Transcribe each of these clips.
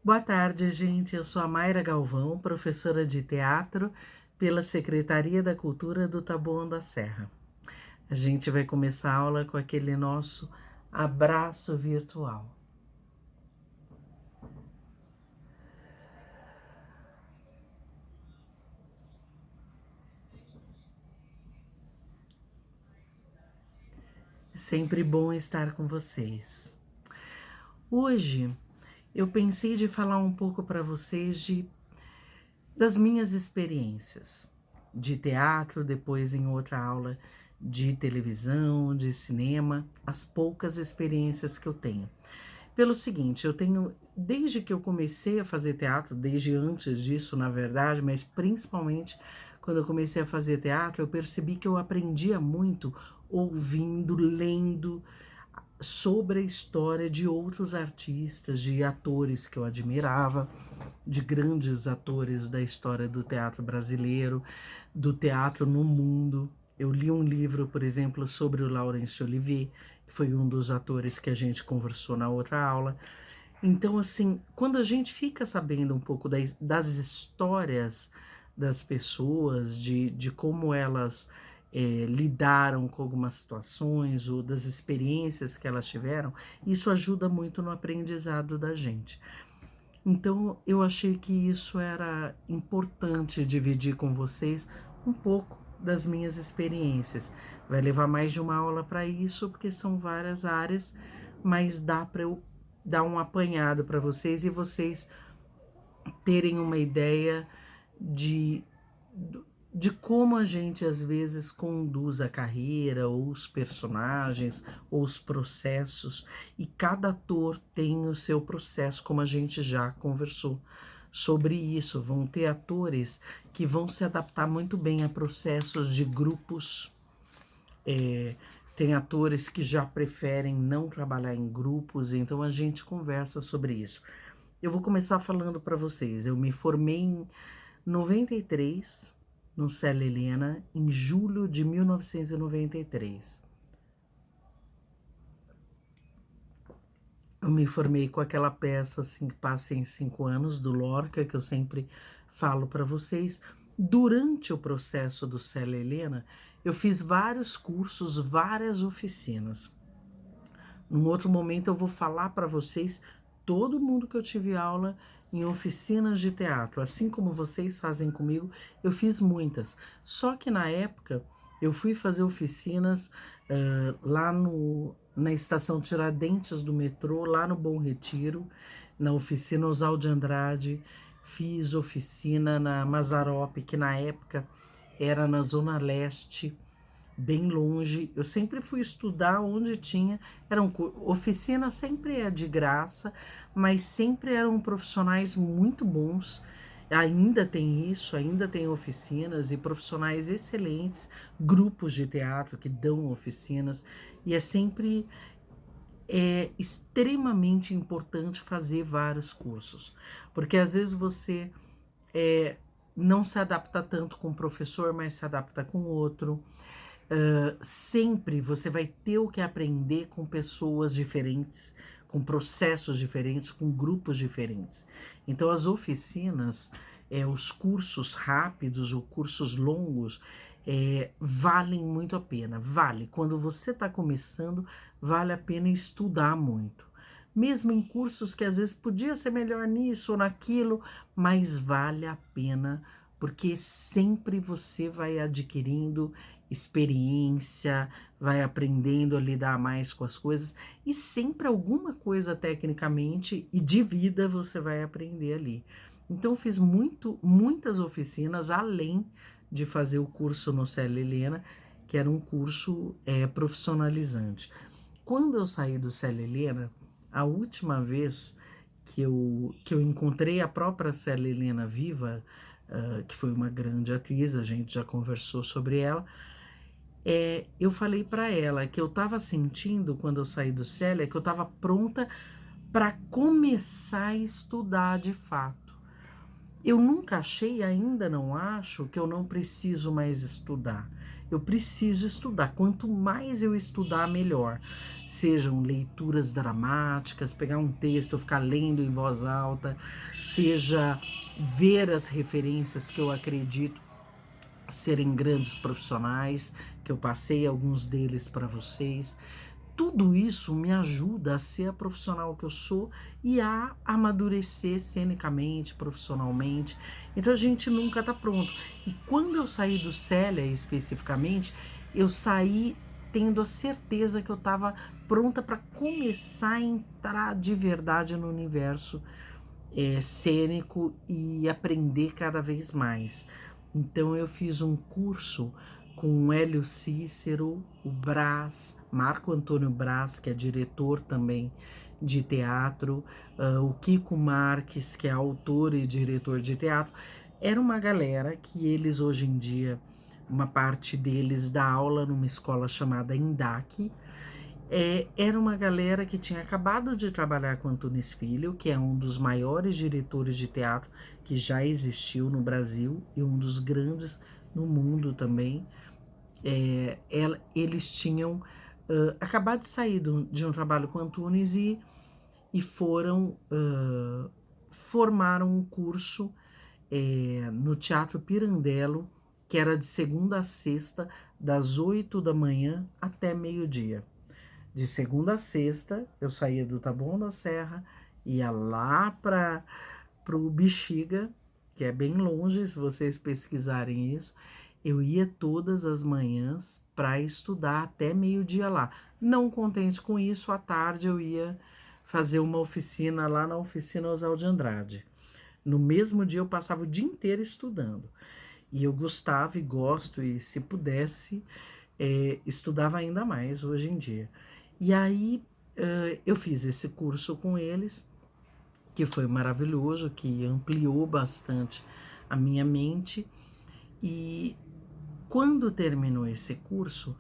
Boa tarde, gente. Eu sou a Mayra Galvão, professora de teatro pela Secretaria da Cultura do Taboão da Serra. A gente vai começar a aula com aquele nosso abraço virtual. É sempre bom estar com vocês. Hoje eu pensei de falar um pouco para vocês das minhas experiências de teatro, depois em outra aula de televisão, de cinema, as poucas experiências que eu tenho. Pelo seguinte, eu tenho, desde que eu comecei a fazer teatro, desde antes disso, na verdade, mas principalmente quando eu comecei a fazer teatro, eu percebi que eu aprendia muito ouvindo, lendo sobre a história de outros artistas, de atores que eu admirava, de grandes atores da história do teatro brasileiro, do teatro no mundo. Eu li um livro, por exemplo, sobre o Laurence Olivier, que foi um dos atores que a gente conversou na outra aula. Então, assim, quando a gente fica sabendo um pouco das histórias das pessoas, de como elas lidaram com algumas situações ou das experiências que elas tiveram, isso ajuda muito no aprendizado da gente. Então, eu achei que isso era importante dividir com vocês um pouco das minhas experiências. Vai levar mais de uma aula para isso, porque são várias áreas, mas dá para eu dar um apanhado para vocês e vocês terem uma ideia de, de como a gente às vezes conduz a carreira, ou os personagens, ou os processos, e cada ator tem o seu processo, como a gente já conversou sobre isso. Vão ter atores que vão se adaptar muito bem a processos de grupos. Tem atores que já preferem não trabalhar em grupos, então a gente conversa sobre isso. Eu vou começar falando para vocês. Eu me formei em 93 no Célia Helena, em julho de 1993. Eu me formei com aquela peça assim, que passa em 5 anos, do Lorca, que eu sempre falo para vocês. Durante o processo do Célia Helena, eu fiz vários cursos, várias oficinas. Num outro momento eu vou falar para vocês todo mundo que eu tive aula em oficinas de teatro. Assim como vocês fazem comigo, eu fiz muitas. Só que na época eu fui fazer oficinas lá na estação Tiradentes do metrô, lá no Bom Retiro, na oficina Oswald de Andrade. Fiz oficina na Mazzaropi, que na época era na Zona Leste, bem longe. Eu sempre fui estudar onde tinha, oficina sempre é de graça, mas sempre eram profissionais muito bons. Ainda tem isso, ainda tem oficinas e profissionais excelentes, grupos de teatro que dão oficinas, e é sempre extremamente importante fazer vários cursos, porque às vezes você não se adapta tanto com o professor, mas se adapta com outro. Sempre você vai ter o que aprender com pessoas diferentes, com processos diferentes, com grupos diferentes. Então, as oficinas, os cursos rápidos, os cursos longos, valem muito a pena. Vale. Quando você está começando, vale a pena estudar muito. Mesmo em cursos que às vezes podia ser melhor nisso ou naquilo, mas vale a pena, porque sempre você vai adquirindo experiência, vai aprendendo a lidar mais com as coisas, e sempre alguma coisa tecnicamente e de vida você vai aprender ali. Então eu fiz muitas oficinas, além de fazer o curso no Célia Helena, que era um curso profissionalizante. Quando eu saí do Célia Helena, a última vez que eu encontrei a própria Célia Helena viva, que foi uma grande atriz, a gente já conversou sobre ela, eu falei para ela que eu estava sentindo, quando eu saí do Célia, que eu estava pronta para começar a estudar de fato. Eu nunca achei, ainda não acho, que eu não preciso mais estudar. eu preciso estudar. Quanto mais eu estudar, melhor. Sejam leituras dramáticas, pegar um texto, ficar lendo em voz alta, seja ver as referências que eu acredito serem grandes profissionais, que eu passei alguns deles para vocês. Tudo isso me ajuda a ser a profissional que eu sou e a amadurecer cenicamente, profissionalmente. Então a gente nunca está pronto. E quando eu saí do Célia especificamente, eu saí tendo a certeza que eu estava pronta para começar a entrar de verdade no universo cênico e aprender cada vez mais. Então eu fiz um curso com o Hélio Cícero, o Brás, Marco Antônio Brás, que é diretor também de teatro, o Kiko Marques, que é autor e diretor de teatro. Era uma galera que eles hoje em dia, uma parte deles dá aula numa escola chamada INDAC. Era uma galera que tinha acabado de trabalhar com Antunes Filho, que é um dos maiores diretores de teatro que já existiu no Brasil e um dos grandes no mundo também. Eles tinham acabado de sair de um trabalho com Antunes e formaram um curso no Teatro Pirandello, que era de segunda a sexta, das 8 da manhã até meio-dia. De segunda a sexta, eu saía do Taboão da Serra, ia lá para o Bexiga, que é bem longe, se vocês pesquisarem isso. Eu ia todas as manhãs para estudar até meio-dia lá. Não contente com isso, à tarde eu ia fazer uma oficina lá na oficina Oswald de Andrade. No mesmo dia eu passava o dia inteiro estudando. E eu gostava e gosto, e se pudesse, estudava ainda mais hoje em dia. E aí eu fiz esse curso com eles, que foi maravilhoso, que ampliou bastante a minha mente. E quando terminou esse curso,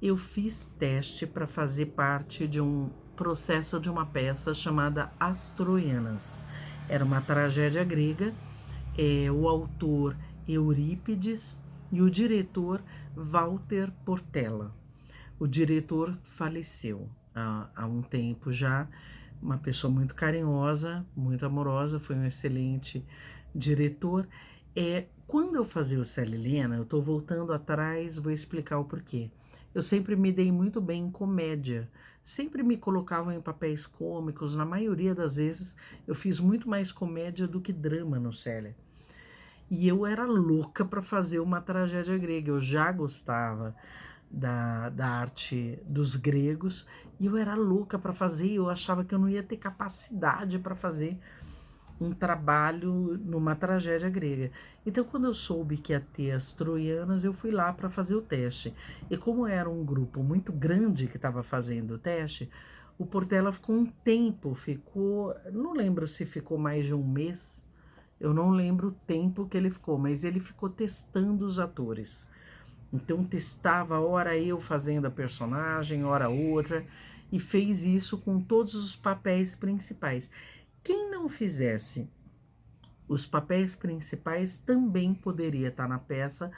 eu fiz teste para fazer parte de um processo de uma peça chamada As Troianas. Era uma tragédia grega, o autor Eurípides e o diretor Walter Portela. O diretor faleceu há um tempo já, uma pessoa muito carinhosa, muito amorosa, foi um excelente diretor. Quando eu fazia o Célia Helena, eu estou voltando atrás, vou explicar o porquê. Eu sempre me dei muito bem em comédia, sempre me colocavam em papéis cômicos, na maioria das vezes eu fiz muito mais comédia do que drama no Célia. E eu era louca para fazer uma tragédia grega, eu já gostava da arte dos gregos, e eu era louca para fazer, eu achava que eu não ia ter capacidade para fazer um trabalho numa tragédia grega. Então, quando eu soube que ia ter as troianas, eu fui lá para fazer o teste. E como era um grupo muito grande que estava fazendo o teste, o Portela ficou um tempo, não lembro se ficou mais de um mês, eu não lembro o tempo que ele ficou, mas ele ficou testando os atores. Então testava, hora eu fazendo a personagem, hora outra, e fez isso com todos os papéis principais. Quem não fizesse os papéis principais também poderia estar na peça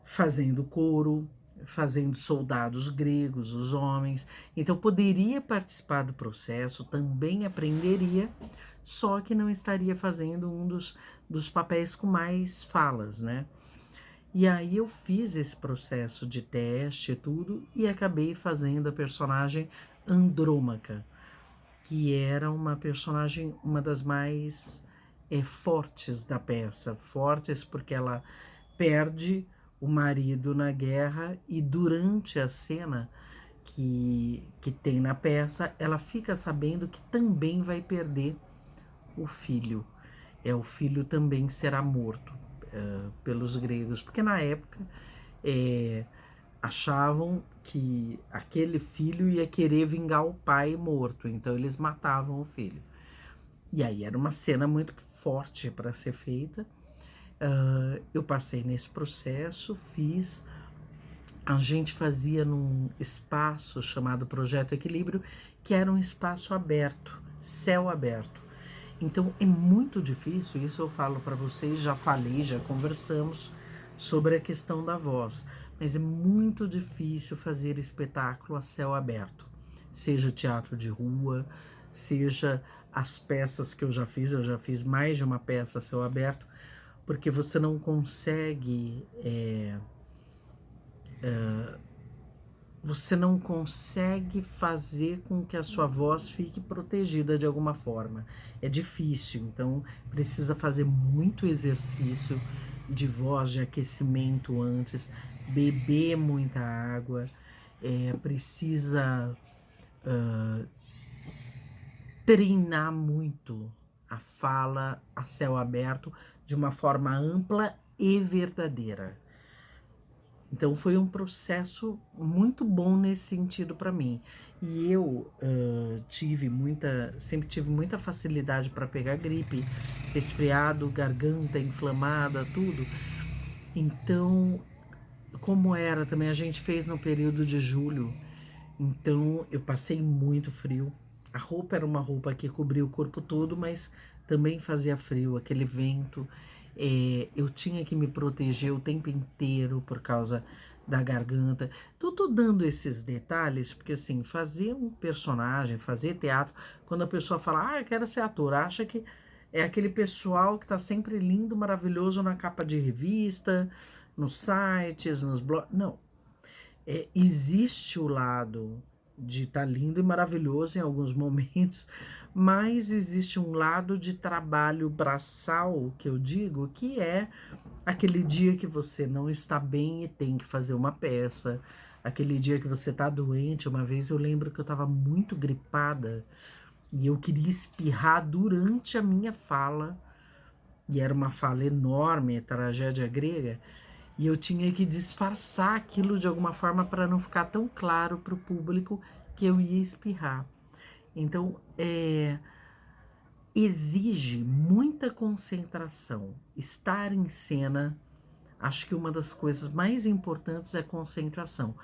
fazendo coro, fazendo soldados gregos, os homens. Então poderia participar do processo, também aprenderia, só que não estaria fazendo um dos papéis com mais falas, né? E aí eu fiz esse processo de teste e tudo, e acabei fazendo a personagem Andrômaca, que era uma personagem, uma das mais fortes da peça. Fortes porque ela perde o marido na guerra, e durante a cena que tem na peça, ela fica sabendo que também vai perder o filho. O filho também será morto pelos gregos, porque na época achavam que aquele filho ia querer vingar o pai morto, então eles matavam o filho. E aí era uma cena muito forte para ser feita. Eu passei nesse processo, fiz. A gente fazia num espaço chamado Projeto Equilíbrio, que era um espaço aberto, céu aberto. Então é muito difícil, isso eu falo para vocês, já falei, já conversamos sobre a questão da voz, mas é muito difícil fazer espetáculo a céu aberto, seja teatro de rua, seja as peças que eu já fiz mais de uma peça a céu aberto, porque você não consegue fazer com que a sua voz fique protegida de alguma forma. É difícil, então precisa fazer muito exercício de voz, de aquecimento antes, beber muita água, precisa treinar muito a fala a céu aberto de uma forma ampla e verdadeira. Então foi um processo muito bom nesse sentido para mim. E eu sempre tive muita facilidade para pegar gripe, resfriado, garganta inflamada, tudo. Então, como era também, a gente fez no período de julho, então eu passei muito frio. A roupa era uma roupa que cobria o corpo todo, mas também fazia frio, aquele vento. Eu tinha que me proteger o tempo inteiro por causa da garganta. Então, eu tô dando esses detalhes, porque assim, fazer um personagem, fazer teatro, quando a pessoa fala, eu quero ser ator, acha que é aquele pessoal que tá sempre lindo, maravilhoso na capa de revista, nos sites, nos blogs. Não. Existe o lado de estar lindo e maravilhoso em alguns momentos, mas existe um lado de trabalho braçal, que eu digo, que é aquele dia que você não está bem e tem que fazer uma peça, aquele dia que você está doente. Uma vez eu lembro que eu estava muito gripada e eu queria espirrar durante a minha fala, e era uma fala enorme, tragédia grega, e eu tinha que disfarçar aquilo de alguma forma para não ficar tão claro para o público que eu ia espirrar. Então, exige muita concentração. Estar em cena, acho que uma das coisas mais importantes é a concentração,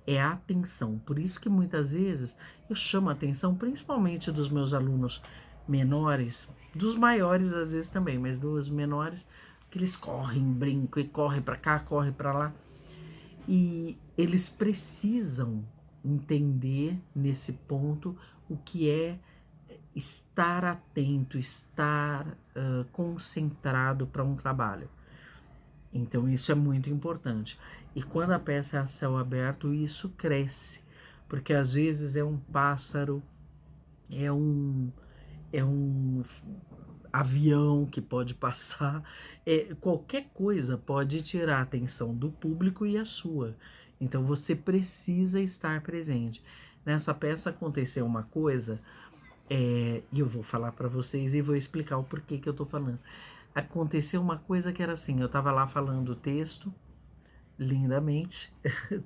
é a atenção. Por isso que muitas vezes eu chamo a atenção, principalmente dos meus alunos menores, dos maiores às vezes também, mas dos menores, que eles correm, brincam e correm para cá, correm para lá. E eles precisam entender nesse ponto o que é estar atento, estar concentrado para um trabalho. Então isso é muito importante. E quando a peça é a céu aberto, isso cresce, porque às vezes é um pássaro, é um avião que pode passar, qualquer coisa pode tirar a atenção do público e a sua. Então você precisa estar presente. Nessa peça aconteceu uma coisa, e eu vou falar para vocês e vou explicar o porquê que eu tô falando. Aconteceu uma coisa que era assim, eu tava lá falando o texto, lindamente,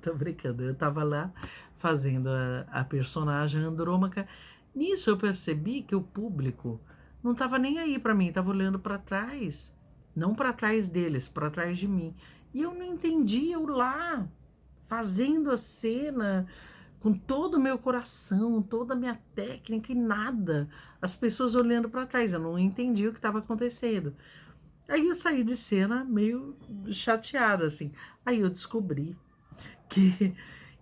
tô brincando, eu tava lá fazendo a personagem Andrômaca. Nisso eu percebi que o público não tava nem aí para mim, tava olhando para trás, não para trás deles, para trás de mim. E eu não entendi, eu lá fazendo a cena com todo o meu coração, toda a minha técnica e nada, as pessoas olhando para trás, eu não entendi o que estava acontecendo. Aí eu saí de cena meio chateada, assim. Aí eu descobri que,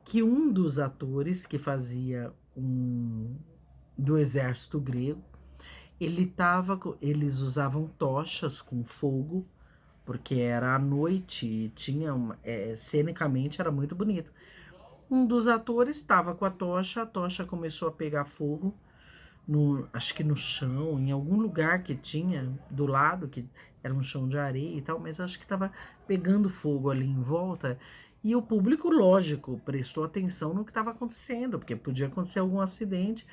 que um dos atores que fazia do exército grego, eles usavam tochas com fogo, porque era à noite e tinha cenicamente era muito bonito. Um dos atores estava com a tocha começou a pegar fogo, acho que no chão, em algum lugar que tinha do lado, que era um chão de areia e tal, mas acho que estava pegando fogo ali em volta. E o público, lógico, prestou atenção no que estava acontecendo, porque podia acontecer algum acidente,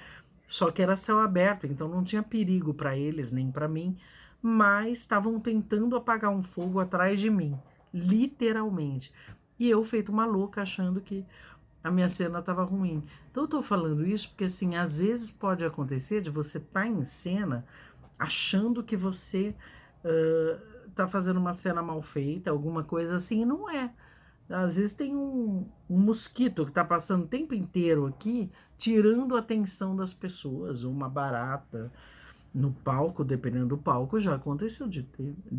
só que era céu aberto, então não tinha perigo para eles, nem para mim, mas estavam tentando apagar um fogo atrás de mim, literalmente. E eu, feito uma louca, achando que a minha cena estava ruim. Então eu tô falando isso porque, assim, às vezes pode acontecer de você estar em cena achando que você tá fazendo uma cena mal feita, alguma coisa assim, e não é. Às vezes tem um mosquito que tá passando o tempo inteiro aqui, tirando a atenção das pessoas, ou uma barata no palco, dependendo do palco, já aconteceu de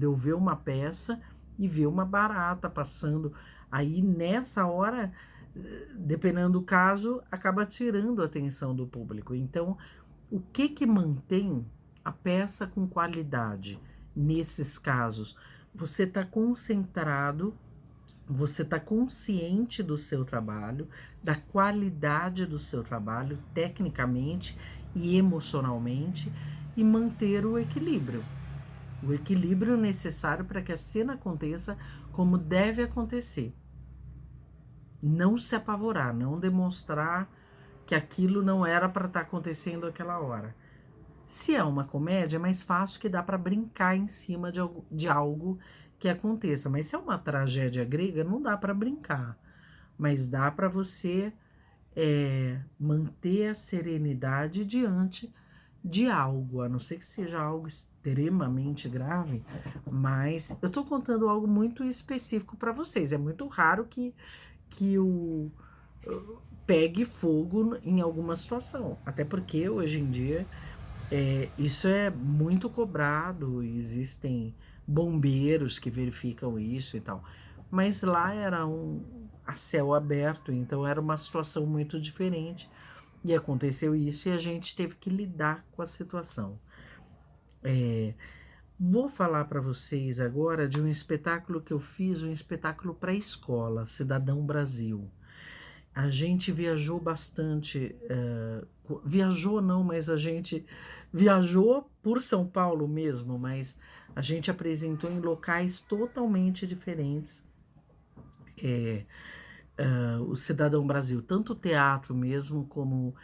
eu ver uma peça e vê uma barata passando. Aí nessa hora, dependendo do caso, acaba tirando a atenção do público. Então, o que mantém a peça com qualidade nesses casos? Você está concentrado, você está consciente do seu trabalho, da qualidade do seu trabalho, tecnicamente e emocionalmente, e manter o equilíbrio. O equilíbrio necessário para que a cena aconteça como deve acontecer. Não se apavorar, não demonstrar que aquilo não era para estar acontecendo aquela hora. Se é uma comédia, é mais fácil, que dá para brincar em cima de algo que aconteça. Mas se é uma tragédia grega, não dá para brincar. Mas dá para você manter a serenidade diante de algo, a não ser que seja algo extremamente grave. Mas eu estou contando algo muito específico para vocês. É muito raro que o pegue fogo em alguma situação. Até porque hoje em dia isso é muito cobrado, existem bombeiros que verificam isso e tal. Mas lá era a céu aberto, então era uma situação muito diferente. E aconteceu isso e a gente teve que lidar com a situação. Vou falar para vocês agora de um espetáculo que eu fiz, um espetáculo para a escola, Cidadão Brasil. A gente viajou bastante, viajou não, mas a gente viajou por São Paulo mesmo, mas a gente apresentou em locais totalmente diferentes. O Cidadão Brasil, tanto teatro mesmo como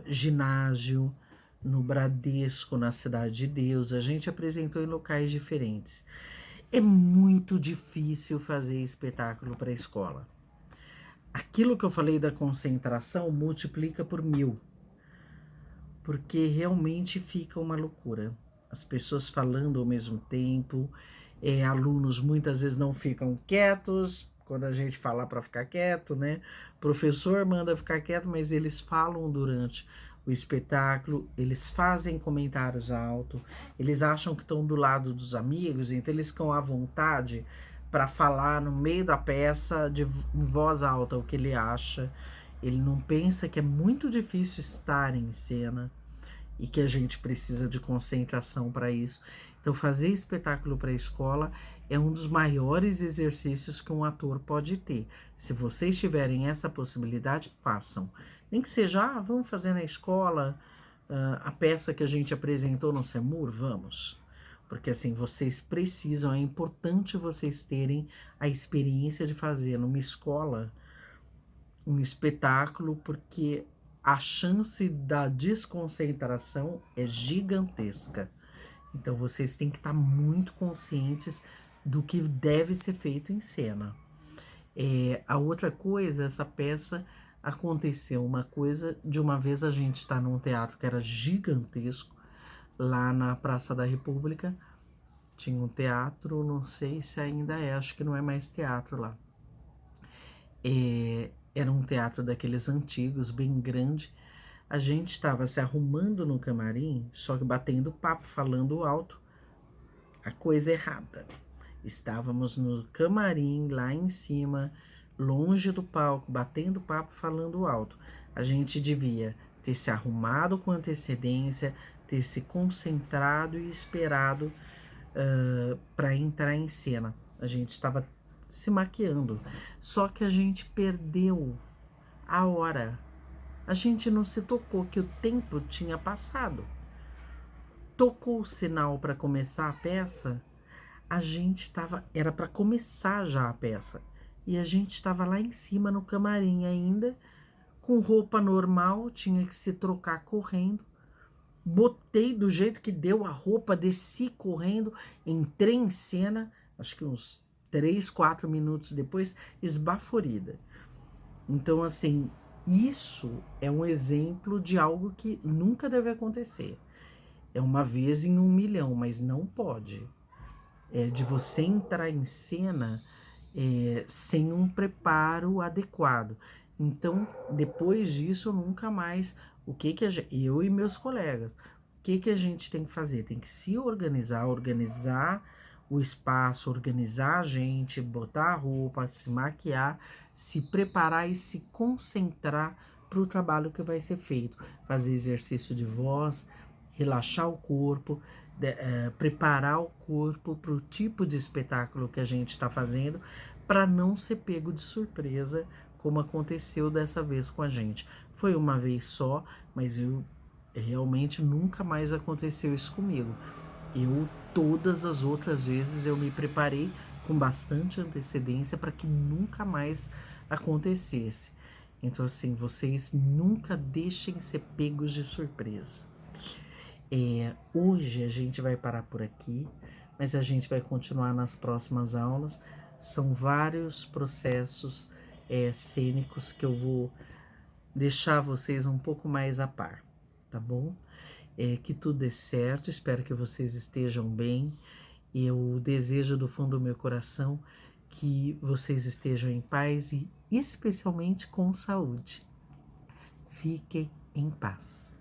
ginásio, no Bradesco, na Cidade de Deus, a gente apresentou em locais diferentes. É muito difícil fazer espetáculo para a escola. Aquilo que eu falei da concentração multiplica por 1000, porque realmente fica uma loucura. As pessoas falando ao mesmo tempo, alunos muitas vezes não ficam quietos, quando a gente fala para ficar quieto, né? O professor manda ficar quieto, mas eles falam durante o espetáculo, eles fazem comentários altos, eles acham que estão do lado dos amigos, então eles ficam à vontade para falar no meio da peça em voz alta o que ele acha. Ele não pensa que é muito difícil estar em cena e que a gente precisa de concentração para isso. Então, fazer espetáculo para a escola é um dos maiores exercícios que um ator pode ter. Se vocês tiverem essa possibilidade, façam. Nem que seja, vamos fazer na escola a peça que a gente apresentou no CEMUR, vamos. Porque assim, vocês precisam, é importante vocês terem a experiência de fazer numa escola um espetáculo, porque a chance da desconcentração é gigantesca. Então vocês têm que estar muito conscientes do que deve ser feito em cena. A outra coisa, essa peça aconteceu uma coisa, de uma vez a gente está num teatro que era gigantesco, lá na Praça da República, tinha um teatro, não sei se ainda acho que não é mais teatro lá. Era um teatro daqueles antigos, bem grande. A gente estava se arrumando no camarim, só que batendo papo, falando alto, a coisa errada. Estávamos no camarim, lá em cima, longe do palco, batendo papo, falando alto. A gente devia ter se arrumado com antecedência, ter se concentrado e esperado para entrar em cena. A gente estava se maquiando, só que a gente perdeu a hora. A gente não se tocou que o tempo tinha passado. Tocou o sinal para começar a peça, a gente estava, era para começar já a peça, e a gente estava lá em cima no camarim ainda, com roupa normal, tinha que se trocar correndo. Botei do jeito que deu a roupa, desci correndo, entrei em cena, acho que uns 3, 4 minutos depois, esbaforida. Então, assim, isso é um exemplo de algo que nunca deve acontecer. É uma vez em 1 milhão, mas não pode. É de você entrar em cena sem um preparo adequado. Então, depois disso, nunca mais. Eu e meus colegas, o que a gente tem que fazer? Tem que se organizar o espaço, organizar a gente, botar a roupa, se maquiar, se preparar e se concentrar para o trabalho que vai ser feito. Fazer exercício de voz, relaxar o corpo, preparar o corpo para o tipo de espetáculo que a gente está fazendo, para não ser pego de surpresa, como aconteceu dessa vez com a gente. Foi uma vez só, mas eu realmente nunca mais aconteceu isso comigo. Todas as outras vezes, eu me preparei com bastante antecedência para que nunca mais acontecesse. Então, assim, vocês nunca deixem ser pegos de surpresa. Hoje a gente vai parar por aqui, mas a gente vai continuar nas próximas aulas. São vários processos cênicos que eu vou deixar vocês um pouco mais a par, tá bom? Que tudo dê certo, espero que vocês estejam bem. Eu desejo do fundo do meu coração que vocês estejam em paz e especialmente com saúde. Fiquem em paz.